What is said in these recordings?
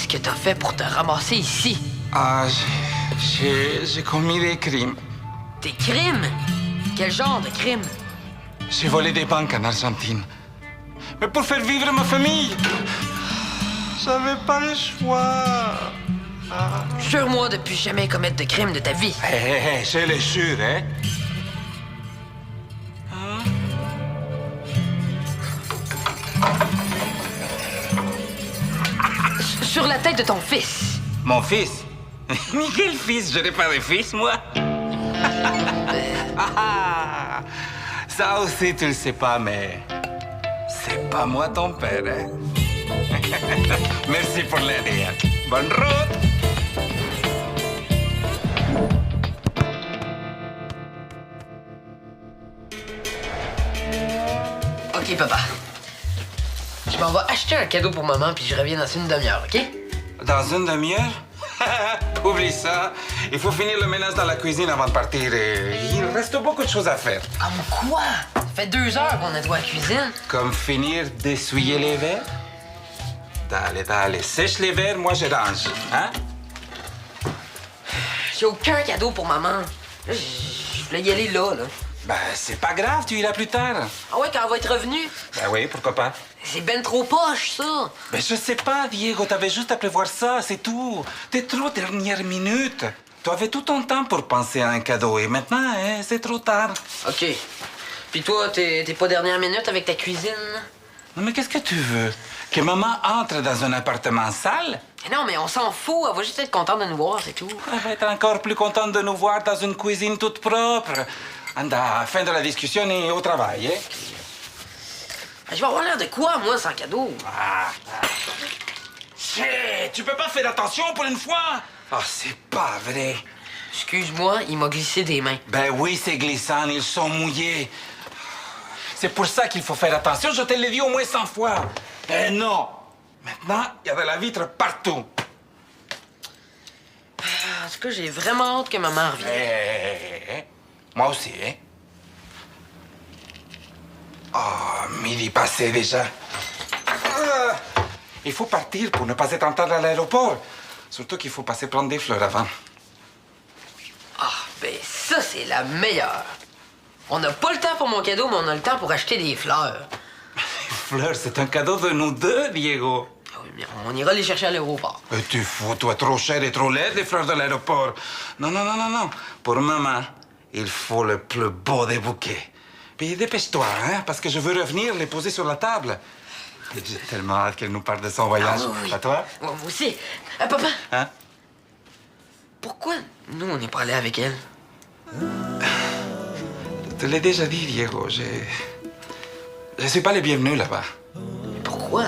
Qu'est-ce que t'as fait pour te ramasser ici? Ah, j'ai commis des crimes. Des crimes? Quel genre de crimes? J'ai volé des banques en Argentine. Mais pour faire vivre ma famille. J'avais pas le choix. Jure-moi de plus jamais commettre de crimes de ta vie. Hé, je le jure, hein? Sur la tête de ton fils. Mon fils? Mais quel fils? Je n'ai pas de fils, moi. Ça aussi, tu le sais pas, mais c'est pas moi ton père, hein? Merci pour l'aide. Bonne route! OK, papa. Je m'en vais acheter un cadeau pour maman, puis je reviens dans une demi-heure, OK? Dans une demi-heure? Oublie ça. Il faut finir le ménage dans la cuisine avant de partir. Il reste beaucoup de choses à faire. Ah, mais quoi? Ça fait 2 heures qu'on nettoie la cuisine. Comme finir d'essuyer les verres? Dale, sèche les verres, moi je range. Hein? J'ai aucun cadeau pour maman. Là, je voulais y aller là. Ben, c'est pas grave, tu iras plus tard. Ah ouais, quand elle va être revenue? Ben oui, pourquoi pas? C'est ben trop poche, ça. Ben, je sais pas, Diego, t'avais juste à prévoir ça, c'est tout. T'es trop dernière minute. Tu avais tout ton temps pour penser à un cadeau et maintenant, hein, c'est trop tard. OK. Puis toi, t'es pas dernière minute avec ta cuisine? Non, mais qu'est-ce que tu veux? Que maman entre dans un appartement sale? Non, mais on s'en fout. Elle va juste être contente de nous voir, c'est tout. Elle va être encore plus contente de nous voir dans une cuisine toute propre. Anda, fin de la discussion et au travail, hein? Je vais avoir l'air de quoi, moi, sans cadeau? Chut, tu peux pas faire attention pour une fois? Ah, c'est pas vrai. Excuse-moi, il m'a glissé des mains. Ben oui, c'est glissant, ils sont mouillés. C'est pour ça qu'il faut faire attention, je te l'ai dit au moins 100 fois. Eh non! Maintenant, il y a de la vitre partout. En tout cas, j'ai vraiment hâte que maman revienne. Moi aussi, hein? Oh, midi passé déjà. Il faut partir pour ne pas être en retard à l'aéroport. Surtout qu'il faut passer prendre des fleurs avant. Ah, ben ça, c'est la meilleure. On n'a pas le temps pour mon cadeau, mais on a le temps pour acheter des fleurs. Les fleurs, c'est un cadeau de nous deux, Diego. Ah oui, mais on ira les chercher à l'aéroport. Tu fous, toi, trop cher et trop laid, les fleurs de l'aéroport. Non. Pour maman, il faut le plus beau des bouquets. Puis dépêche-toi, hein, parce que je veux revenir les poser sur la table. J'ai tellement hâte qu'elle nous parle de son voyage. Ah oui. À toi? Ouais, moi aussi. Papa, Hein? pourquoi nous, on n'est pas allés avec elle? Je te l'ai déjà dit, Diego. Je suis pas le bienvenu là-bas. Pourquoi?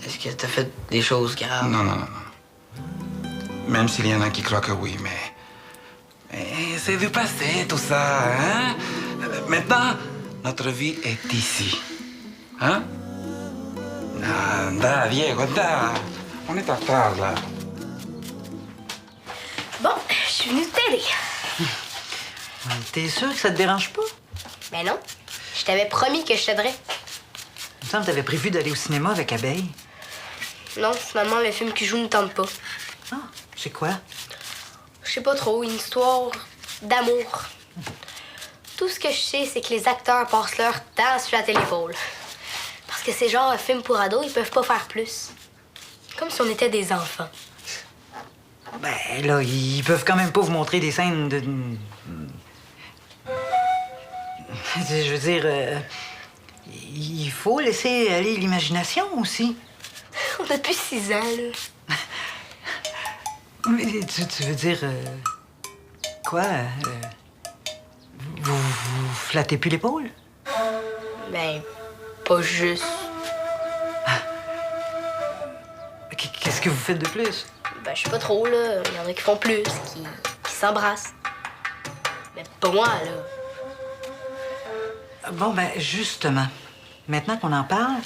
Est-ce que t'as fait des choses graves? Non. Même s'il y en a qui croient que oui, mais c'est du passé, tout ça, hein? Maintenant, notre vie est ici. Hein? Anda, Diego, anda. On est en retard, là. Bon, je suis venue t'aider. T'es sûr que ça te dérange pas? Ben non, je t'avais promis que je t'aiderais. Il me semble que t'avais prévu d'aller au cinéma avec Abeille. Non, finalement, le film qui joue ne tente pas. Ah, c'est quoi? Je sais pas trop, une histoire d'amour. Tout ce que je sais, c'est que les acteurs passent leur temps sur la téléphone. Parce que c'est genre un film pour ados, ils peuvent pas faire plus. Comme si on était des enfants. Ben là, ils peuvent quand même pas vous montrer des scènes de... Je veux dire, il faut laisser aller l'imagination aussi. On a plus 6 ans, là. Mais tu veux dire... quoi? Vous flattez plus l'épaule? Ben, pas juste. Qu'est-ce que vous faites de plus? Ben, je sais pas trop, là. Il y en a qui font plus, qui s'embrassent. Mais pas moi, là. Bon, ben, justement, maintenant qu'on en parle...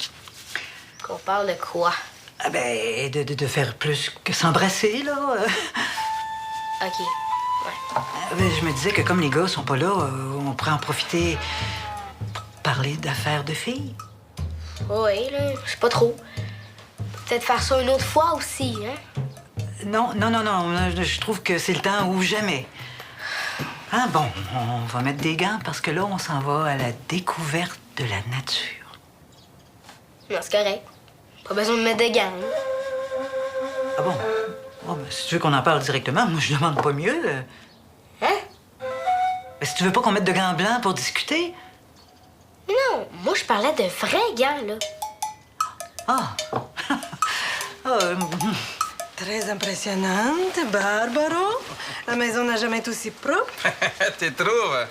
Qu'on parle de quoi? Ah ben, de faire plus que s'embrasser, là. OK. Ouais. Ben, je me disais que comme les gars sont pas là, on pourrait en profiter pour parler d'affaires de filles. Oui, là, je sais pas trop. peut-être faire ça une autre fois aussi, hein? Non, non, non, non. Je trouve que c'est le temps ou jamais. Ah bon, on va mettre des gants parce que là, on s'en va à la découverte de la nature. Non, c'est correct. Pas besoin de mettre de gants. Ah bon? Oh, ben, si tu veux qu'on en parle directement, moi, je demande pas mieux. Hein? Ben, si tu veux pas qu'on mette de gants blancs pour discuter... Non, moi, je parlais de vrais gants, là. Ah! Ah, Très impressionnante, Barbaro. La maison n'a jamais été aussi propre. Tu trouves?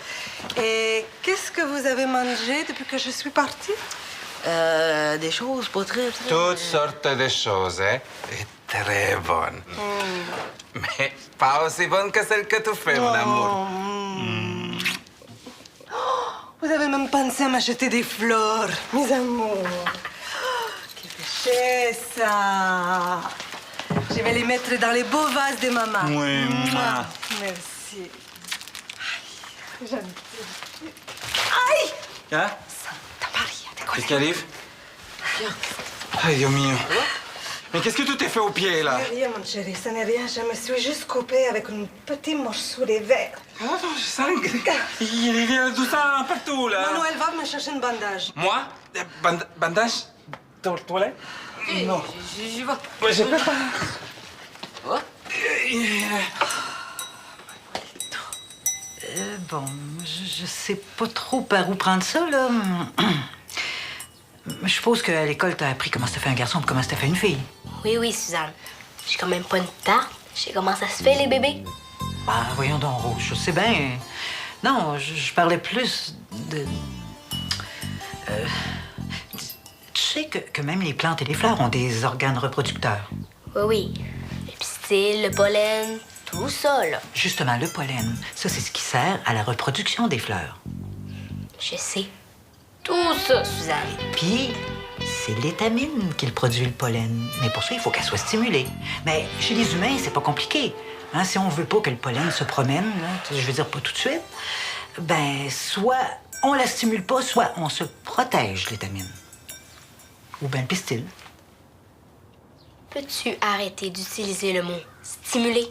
Et qu'est-ce que vous avez mangé depuis que je suis partie? Des choses pas très... Toutes sortes de choses, hein? Et très bonnes. Mais pas aussi bonnes que celles que tu fais, mon amour. Vous avez même pensé à m'acheter des fleurs, mes amours. Quelle richesse! Je vais les mettre dans les beaux vases de maman. Oui, Mouah. Merci. Aïe, j'aime. Aïe! Hein? Santa Maria, Qu'est-ce qui arrive? Ay, Dios mío. Mais qu'est-ce que tu t'es fait au pied, là? Rien, mon chéri, ça n'est rien. Je me suis juste coupée avec un petit morceau de verre. Ah, non, je sens que... Il y a du sang partout, là. Manuel, va me chercher un bandage. Moi? Bandage? Toilette? Non. J'y vais. Ouais, j'ai pas... Ouais? bon, je sais pas trop par où prendre ça, là. Je suppose qu'à l'école, t'as appris comment se fait un garçon et comment se fait une fille. Oui, oui, Suzanne. J'ai quand même pas une tarte. Je sais comment ça se fait, les bébés. Ben, voyons donc, Rose, je sais bien. Non, je parlais plus de... tu sais que même les plantes et les fleurs ont des organes reproducteurs. Oui, oui. Le pistil, le pollen, tout ça, là. Justement, le pollen, ça, c'est ce qui sert à la reproduction des fleurs. Je sais. Tout ça, Suzanne. Puis, c'est l'étamine qui le produit, le pollen. Mais pour ça, il faut qu'elle soit stimulée. Mais chez les humains, c'est pas compliqué. Hein, si on veut pas que le pollen se promène, là, je veux dire pas tout de suite, ben, soit on la stimule pas, soit on se protège l'étamine. Ou bien le pistil. Peux-tu arrêter d'utiliser le mot stimuler?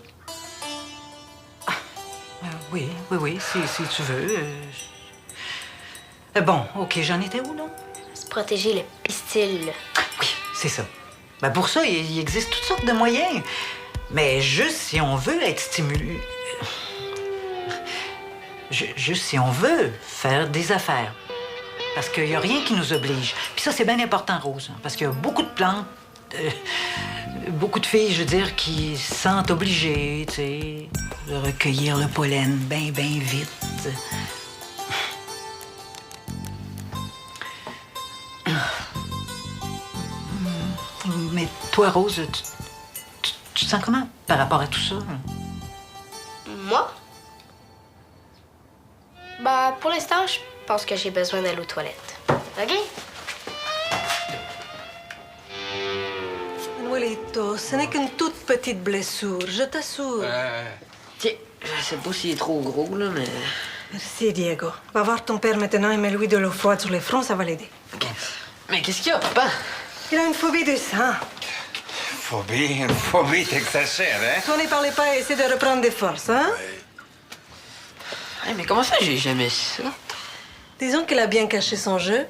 Oui, si tu veux. Bon, OK, j'en étais où, là? Se protéger le pistil. Oui, c'est ça. Ben pour ça, il existe toutes sortes de moyens. Mais juste si on veut être stimulé... Juste si on veut faire des affaires. Parce qu'il n'y a rien qui nous oblige. Puis ça, c'est bien important, Rose. Parce qu'il y a beaucoup de plantes, beaucoup de filles, je veux dire, qui se sentent obligées, tu sais, de recueillir le pollen bien vite. Mais toi, Rose, tu te sens comment par rapport à tout ça? Moi? Bah, pour l'instant, je pense que j'ai besoin d'aller aux toilettes. OK? Manuelito, ce n'est qu'une toute petite blessure, je t'assure. Tiens, je sais pas s'il est trop gros, là, mais... Merci, Diego. Va voir ton père maintenant et mets-lui de l'eau froide sur les fronts, ça va l'aider. OK. Mais qu'est-ce qu'il y a, papa? Il a une phobie du sang. Phobie, t'exagères, hein? Toi, ne parlez pas et essaie de reprendre des forces, hein? Hey, mais comment ça, j'ai jamais su ça? Disons qu'il a bien caché son jeu.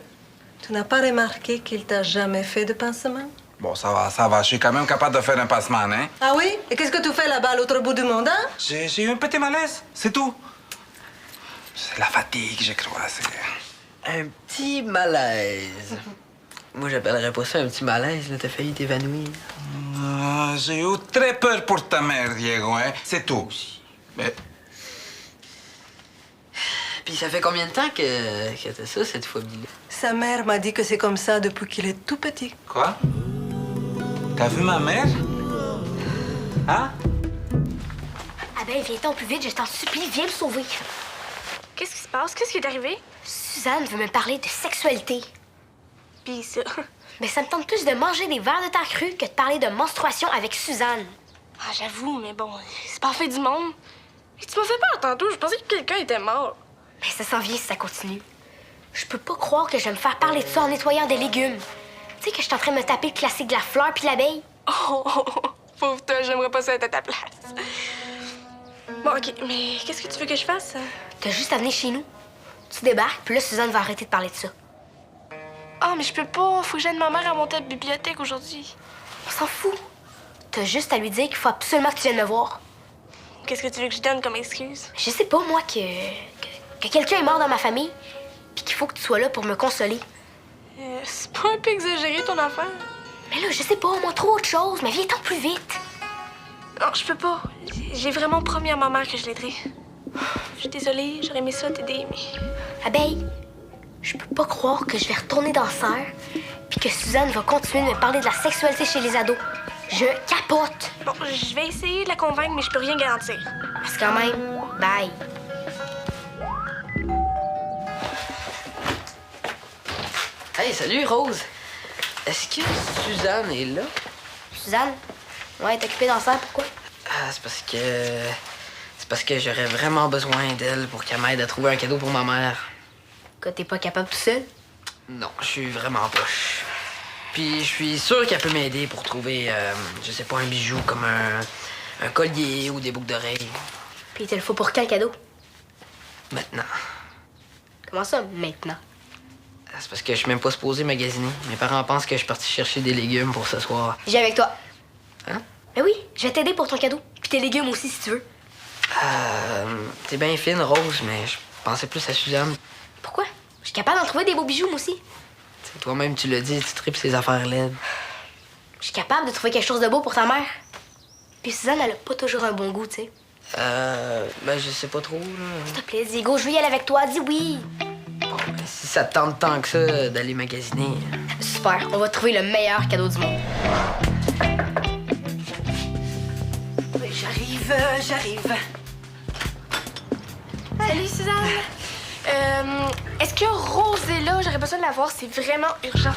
Tu n'as pas remarqué qu'il t'a jamais fait de pansement? Bon, ça va. Je suis quand même capable de faire un passement, hein? Ah oui? Et qu'est-ce que tu fais là-bas, à l'autre bout du monde, hein? J'ai eu un petit malaise, c'est tout. C'est la fatigue, je crois. Un petit malaise. Moi, j'appellerais pas ça un petit malaise, là. T'as failli t'évanouir. J'ai eu très peur pour ta mère, Diego, hein? C'est tout. Mais Puis ça fait combien de temps que t'as ça, cette phobie-là? Sa mère m'a dit que c'est comme ça depuis qu'il est tout petit. quoi? T'as vu ma mère? Hein? Ah ben, viens-t'en plus vite, je t'en supplie, viens me sauver. Qu'est-ce qui se passe? Qu'est-ce qui est arrivé? Suzanne veut me parler de sexualité. Pis ça... Mais ça me tente plus de manger des verres de terre crue que de parler de menstruation avec Suzanne. Ah, j'avoue, mais bon, c'est pas fait du monde. Et tu m'as fait peur tantôt, je pensais que quelqu'un était mort. Mais ça s'en vient si ça continue. Je peux pas croire que je vais me faire parler de ça en nettoyant des légumes. Tu sais que je suis en train de me taper le classique de la fleur puis l'abeille? Oh, pauvre toi, j'aimerais pas ça être à ta place. Bon, OK, mais qu'est-ce que tu veux que je fasse? T'as juste à venir chez nous. Tu débarques, puis là, Suzanne va arrêter de parler de ça. Ah, mais je peux pas. Faut que j'aide ma mère à monter à la bibliothèque aujourd'hui. On s'en fout. T'as juste à lui dire qu'il faut absolument que tu viennes me voir. Qu'est-ce que tu veux que je donne comme excuse? Je sais pas, moi, que quelqu'un est mort dans ma famille, puis qu'il faut que tu sois là pour me consoler. C'est pas un peu exagéré, ton affaire? Mais là, je sais pas, moi, trop autre chose, mais viens-t'en plus vite. Non, je peux pas. J'ai vraiment promis à ma mère que je l'aiderais. Je suis désolée, j'aurais aimé ça t'aider, mais... Abeille, je peux pas croire que je vais retourner dans Serre, puis que Suzanne va continuer de me parler de la sexualité chez les ados. Je capote. Bon, je vais essayer de la convaincre, mais je peux rien garantir. Parce que quand même, bye. Hey, salut, Rose. Est-ce que Suzanne est là? Suzanne? Ouais, t'es occupée dans Serre, pourquoi? Ah, c'est parce que j'aurais vraiment besoin d'elle pour qu'elle m'aide à trouver un cadeau pour ma mère. Que t'es pas capable tout seul? Non, je suis vraiment poche. Puis je suis sûr qu'elle peut m'aider pour trouver, je sais pas, un bijou comme un collier ou des boucles d'oreilles. Puis il te le faut pour quand, le cadeau? Maintenant. Comment ça, maintenant? C'est parce que je suis même pas supposé magasiner. Mes parents pensent que je suis parti chercher des légumes pour ce soir. J'ai avec toi. Hein? Ben oui, je vais t'aider pour ton cadeau. Puis tes légumes aussi, si tu veux. T'es bien fine, Rose, mais je pensais plus à Suzanne. Pourquoi? Je suis capable d'en trouver des beaux bijoux, moi aussi. T'sais, toi-même, tu l'as dit, tu tripes ces affaires laides. Je suis capable de trouver quelque chose de beau pour ta mère. Puis Suzanne, elle a pas toujours un bon goût, tu sais. Ben, je sais pas trop, là. S'il te plaît, Diego, je veux y aller avec toi. Dis oui. Bon, ben, si ça te tente tant que ça d'aller magasiner. Super, on va trouver le meilleur cadeau du monde. Oui, j'arrive. Salut, Suzanne. Est-ce que Rose est là? J'aurais besoin de la voir, c'est vraiment urgent.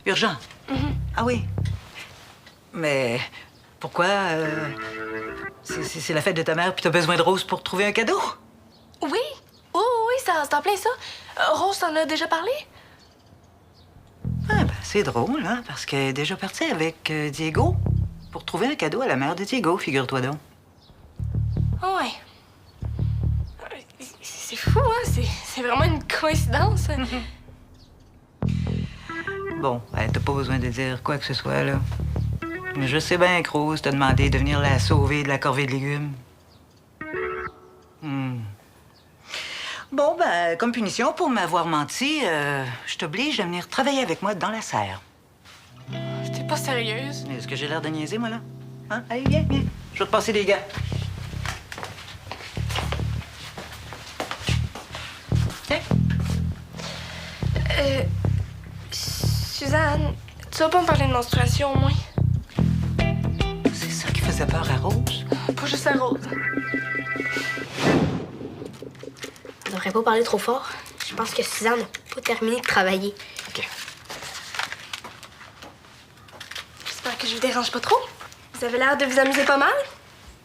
Urgent? Ah oui. Mais pourquoi? C'est la fête de ta mère puis t'as besoin de Rose pour trouver un cadeau? Oui? Oh, oui, c'est en plein ça. Rose t'en a déjà parlé? Ah, ben, c'est drôle, hein, parce qu'elle est déjà partie avec Diego pour trouver un cadeau à la mère de Diego, figure-toi donc. Ah ouais. C'est fou, hein? C'est vraiment une coïncidence. Bon, ben, t'as pas besoin de dire quoi que ce soit, là. Mais je sais bien que Rose t'a demandé de venir la sauver de la corvée de légumes. Bon, ben, comme punition pour m'avoir menti, je t'oblige à venir travailler avec moi dans la serre. T'es pas sérieuse? Est-ce que j'ai l'air de niaiser, moi, là? Hein? Allez, viens. Je vais te passer des gants. Tiens. Suzanne, tu vas pas me parler de menstruation, au moins? C'est ça qui faisait peur à Rose? Pas juste à Rose. On devrait pas parler trop fort. Je pense que Suzanne n'a pas terminé de travailler. OK. J'espère que je vous dérange pas trop. Vous avez l'air de vous amuser pas mal.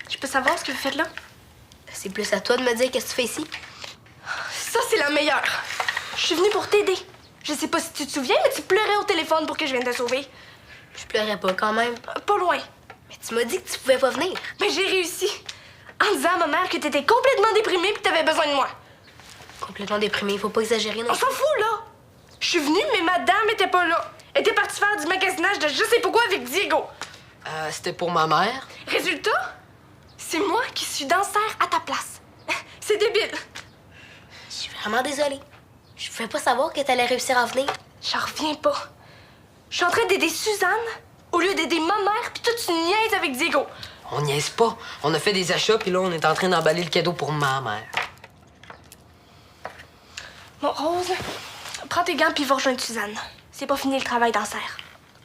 Je peux savoir ce que vous faites là? C'est plus à toi de me dire qu'est-ce que tu fais ici. Ça, c'est la meilleure. Je suis venue pour t'aider. Je sais pas si tu te souviens, mais tu pleurais au téléphone pour que je vienne te sauver. Je pleurais pas quand même. Pas loin. Mais tu m'as dit que tu pouvais pas venir. Mais j'ai réussi. En disant à ma mère que t'étais complètement déprimée et que t'avais besoin de moi. Complètement déprimée, faut pas exagérer non On s'en fout, là. Je suis venue, mais madame était pas là. Elle était partie faire du magasinage de je sais pas quoi avec Diego. C'était pour ma mère. Résultat, c'est moi qui suis dans Serre à ta place. C'est débile. Je suis vraiment désolée. Je pouvais pas savoir que t'allais réussir à venir. J'en reviens pas. Je suis en train d'aider Suzanne au lieu d'aider ma mère, puis toi, tu niaises avec Diego. On niaise pas. On a fait des achats, puis là, on est en train d'emballer le cadeau pour ma mère. Bon, Rose, prends tes gants puis va rejoindre Suzanne. C'est pas fini le travail dans Serre.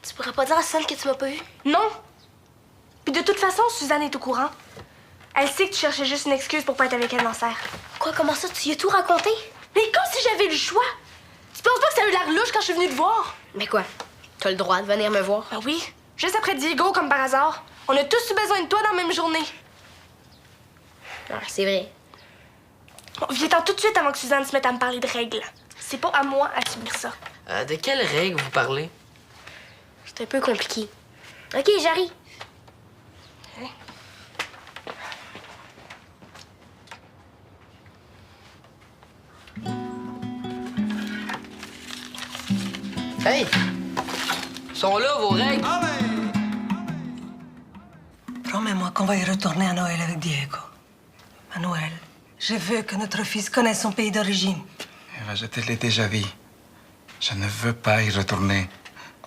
Tu pourrais pas dire à Suzanne que tu m'as pas vu? Non. Puis de toute façon, Suzanne est au courant. Elle sait que tu cherchais juste une excuse pour pas être avec elle dans Serre. Quoi, comment ça? Tu y as tout raconté? Mais comme si j'avais le choix. Tu penses pas que ça a eu l'air louche quand je suis venue te voir? Mais quoi? T'as le droit de venir me voir. Ben oui. Juste après Diego, comme par hasard. On a tous eu besoin de toi dans la même journée. Ah, c'est vrai. Bon, viens-t'en tout de suite avant que Suzanne se mette à me parler de règles. C'est pas à moi à subir ça. De quelles règles vous parlez? C'est un peu compliqué. OK, j'arrive. Hey! Sont là vos règles? Promets-moi qu'on va y retourner à Noël avec Diego. À Noël, je veux que notre fils connaisse son pays d'origine. Eva, je te l'ai déjà dit. Je ne veux pas y retourner.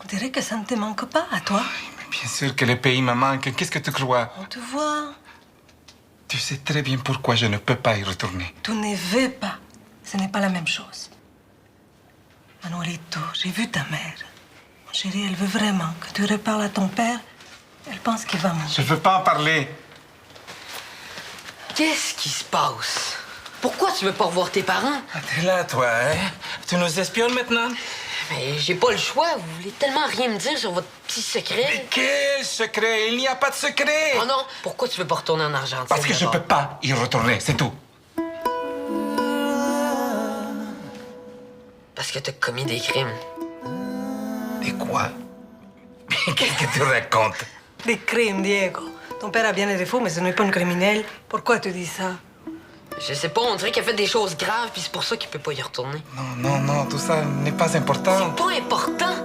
On dirait que ça ne te manque pas, à toi. Mais bien sûr que le pays me manque. Qu'est-ce que tu crois? On te voit. Tu sais très bien pourquoi je ne peux pas y retourner. Tu ne veux pas. Ce n'est pas la même chose. Manuelito, j'ai vu ta mère. Mon chéri, elle veut vraiment que tu reparles à ton père. Elle pense qu'il va mourir. Je veux pas en parler. Qu'est-ce qui se passe? Pourquoi tu veux pas revoir tes parents? Ah, t'es là, toi, hein? Tu nous espionnes maintenant? Mais j'ai pas le choix. Vous voulez tellement rien me dire sur votre petit secret. Mais quel secret? Il n'y a pas de secret! Oh non! Pourquoi tu veux pas retourner en Argentine? Parce que je d'abord? peux pas y retourner, c'est tout. Parce que t'as commis des crimes. Et quoi? Mais qu'est-ce que tu racontes? Des crimes, Diego. Ton père a bien des défauts, mais ce n'est pas un criminel. Pourquoi tu dis ça? Je sais pas, on dirait qu'il a fait des choses graves, puis c'est pour ça qu'il peut pas y retourner. Non, tout ça n'est pas important. C'est pas important!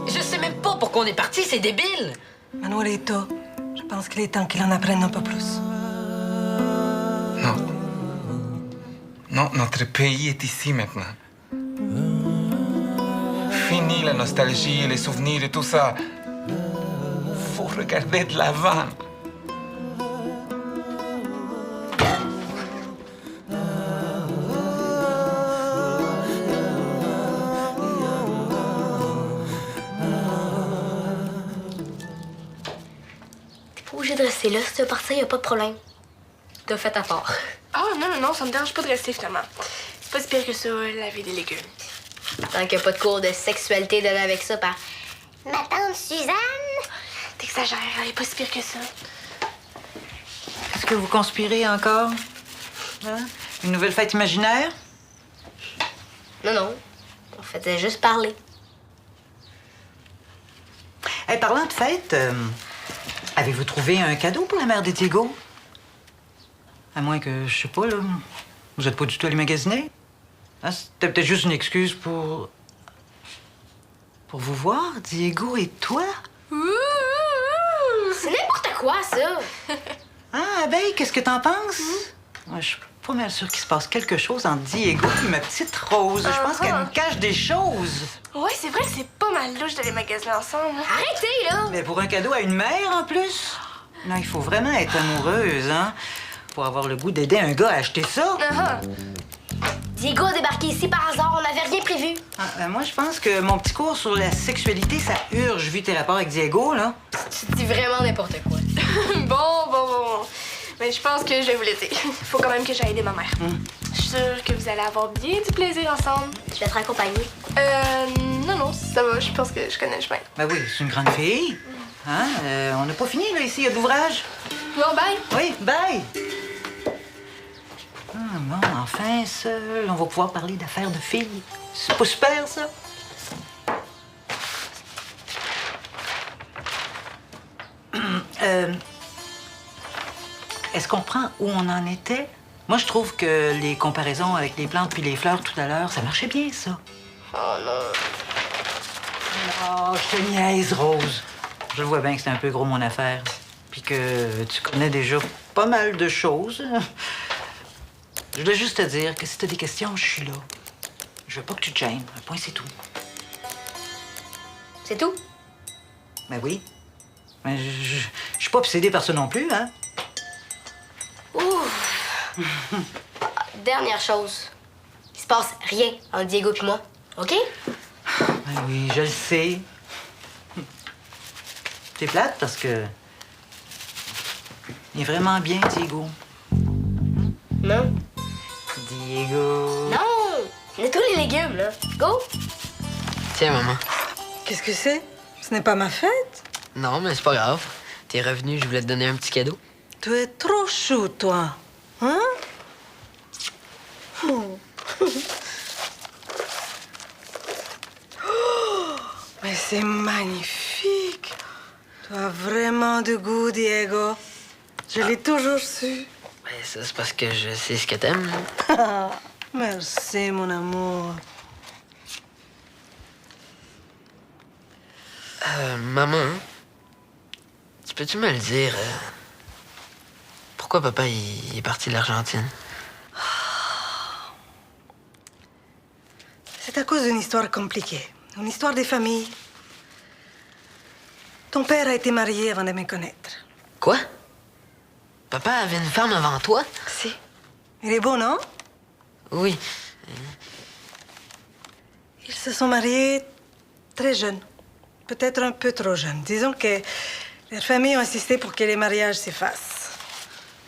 Je sais même pas pourquoi on est parti, c'est débile! Manuelito, je pense qu'il est temps qu'il en apprenne un peu plus. Non, notre pays est ici maintenant. Fini la nostalgie, les souvenirs et tout ça. Faut regarder de l'avant. T'es pas obligé de rester là. Si tu veux partir, y a pas de problème. T'as fait ta part. Ah, non, ça me dérange pas de rester finalement. C'est pas si pire que ça, laver des légumes. Tant qu'il n'y a pas de cours de sexualité donné avec ça par ma tante Suzanne. T'exagères, elle est pas si pire que ça. Est-ce que vous conspirez encore? Hein? Une nouvelle fête imaginaire? Non. On faisait juste parler. Hey, parlant de fête, avez-vous trouvé un cadeau pour la mère de Diego? À moins que, je sais pas, là, vous êtes pas du tout allé magasiner? Hein, c'était peut-être juste une excuse pour vous voir, Diego et toi? C'est n'importe quoi, ça. Ah, Abeille, qu'est-ce que t'en penses? Moi, je suis pas mal sûre qu'il se passe quelque chose entre Diego et ma petite Rose. Je pense qu'elle me cache des choses. Ouais, c'est vrai que c'est pas mal louche d'aller magasiner ensemble. Arrêtez, là. Mais pour un cadeau à une mère, en plus? Non, il faut vraiment être amoureuse, hein? Pour avoir le goût d'aider un gars à acheter ça. Diego a débarqué ici par hasard. On n'avait rien prévu. Moi, je pense que mon petit cours sur la sexualité, ça urge, vu tes rapports avec Diego, là. Tu dis vraiment n'importe quoi. Bon. Mais je pense que je vais vous laisser. Faut quand même que j'aille aider ma mère. Je suis sûre que vous allez avoir bien du plaisir ensemble. Je vais te raccompagner. Non, ça va. Je pense que je connais le chemin. Ben oui, c'est une grande fille. Hein? On n'a pas fini, là, ici, il y a de l'ouvrage. Bon, bye. Oui, bye! Bon, enfin, seul, on va pouvoir parler d'affaires de filles. C'est pas super, ça? Est-ce qu'on reprend où on en était? Moi, je trouve que les comparaisons avec les plantes puis les fleurs tout à l'heure, ça marchait bien, ça. Oh non. Oh, je te niaise, Rose. Je vois bien que c'est un peu gros, mon affaire. Puis que tu connais déjà pas mal de choses. Je voulais juste te dire que si t'as des questions, je suis là. Je veux pas que tu te gênes. Un point, c'est tout. C'est tout? Ben oui. Mais je suis pas obsédée par ça non plus, hein? Ouf. Dernière chose. Il se passe rien entre Diego et moi. OK? Ben oui, je le sais. T'es plate parce que... Il est vraiment bien, Diego. Non. Diego... Non! Nettoie les légumes, là. Go! Tiens, maman. Qu'est-ce que c'est? Ce n'est pas ma fête? Non, mais c'est pas grave. T'es revenu, je voulais te donner un petit cadeau. Tu es trop chou, toi. Hein? Mais c'est magnifique. Tu as vraiment du goût, Diego. Je l'ai toujours su. Ben, ça, c'est parce que je sais ce que t'aimes. Merci, mon amour. Maman, tu peux-tu me le dire? Pourquoi papa il est parti de l'Argentine? C'est à cause d'une histoire compliquée. Une histoire des familles. Ton père a été marié avant de me connaître. Quoi? Papa avait une femme avant toi? Si. Il est beau, non? Oui. Ils se sont mariés très jeunes. Peut-être un peu trop jeunes. Disons que leurs familles ont insisté pour que les mariages s'effacent.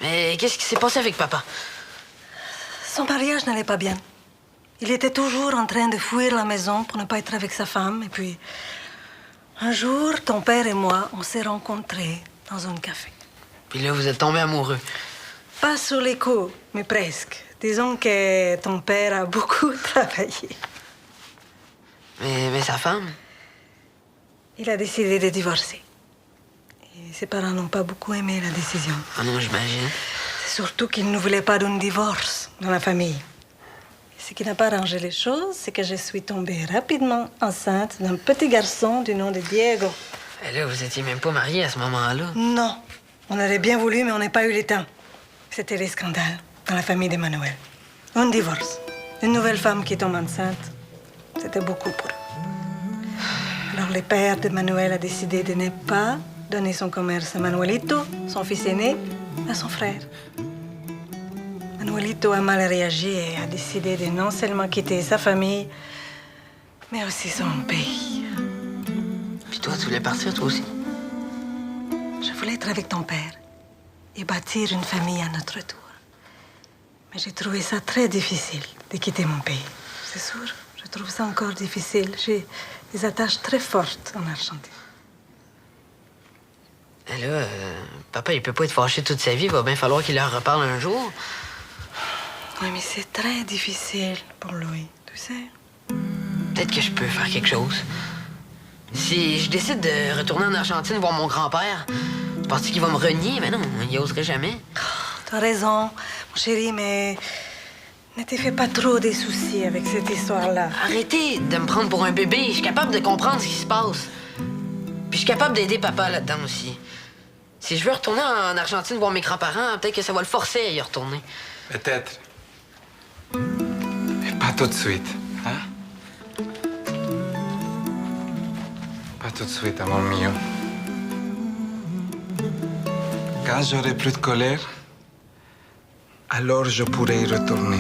Mais qu'est-ce qui s'est passé avec papa? Son mariage n'allait pas bien. Il était toujours en train de fuir la maison pour ne pas être avec sa femme. Et puis, un jour, ton père et moi, on s'est rencontrés dans un café. Puis là, vous êtes tombés amoureux. Pas sur les coups, mais presque. Disons que ton père a beaucoup travaillé. Mais sa femme? Il a décidé de divorcer. Et ses parents n'ont pas beaucoup aimé la décision. Ah non, j'imagine. C'est surtout qu'il ne voulait pas d'un divorce dans la famille. Et ce qui n'a pas arrangé les choses, c'est que je suis tombée rapidement enceinte d'un petit garçon du nom de Diego. Et là, vous étiez même pas mariés à ce moment-là. Non, on aurait bien voulu, mais on n'a pas eu le temps. C'était les scandales dans la famille d'Emmanuel. Un divorce, une nouvelle femme qui tombe enceinte, c'était beaucoup pour eux. Alors le père d'Emmanuel a décidé de ne pas donner son commerce à Manuelito, son fils aîné, à son frère. Manuelito a mal réagi et a décidé de non seulement quitter sa famille, mais aussi son pays. Puis toi, tu voulais partir, toi aussi? Je voulais être avec ton père et bâtir une famille à notre tour. Mais j'ai trouvé ça très difficile de quitter mon pays. C'est sûr, je trouve ça encore difficile. J'ai des attaches très fortes en Argentine. Et là, papa, il peut pas être fâché toute sa vie. Il va bien falloir qu'il leur reparle un jour. Oui, mais c'est très difficile pour lui, tu sais. Peut-être que je peux faire quelque chose. Si je décide de retourner en Argentine voir mon grand-père, tu penses qu'il va me renier? Mais non, il oserait jamais. Tu as raison, mon chéri, mais ne te fais pas trop des soucis avec cette histoire-là. Arrêtez de me prendre pour un bébé. Je suis capable de comprendre ce qui se passe. Puis je suis capable d'aider papa là-dedans aussi. Si je veux retourner en Argentine voir mes grands-parents, peut-être que ça va le forcer à y retourner. Peut-être. Mais pas tout de suite, hein? Pas tout de suite, amor mio. Quand j'aurai plus de colère, alors je pourrai y retourner.